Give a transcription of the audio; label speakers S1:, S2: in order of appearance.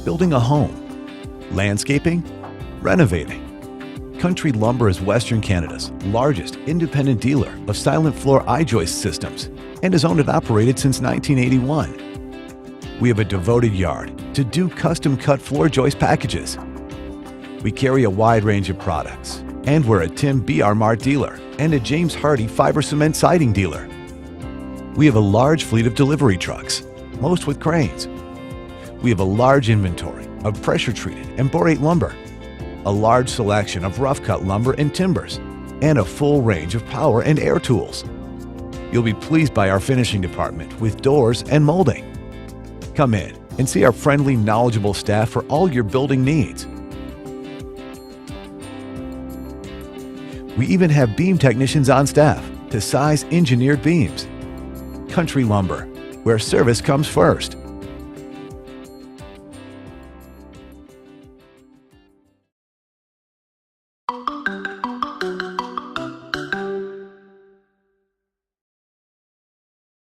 S1: building a home, landscaping, renovating. Country Lumber is Western Canada's largest independent dealer of silent floor I-joist systems and is owned and operated since 1981. We have a devoted yard to do custom-cut floor joist packages. We carry a wide range of products, and we're a Tim B.R. Mart dealer and a James Hardie fiber cement siding dealer. We have a large fleet of delivery trucks, most with cranes. We have a large inventory of pressure-treated and borate lumber, a large selection of rough-cut lumber and timbers, and a full range of power and air tools. You'll be pleased by our finishing department with doors and molding. Come in and see our friendly, knowledgeable staff for all your building needs. We even have beam technicians on staff to size engineered beams. Country Lumber, where service comes first.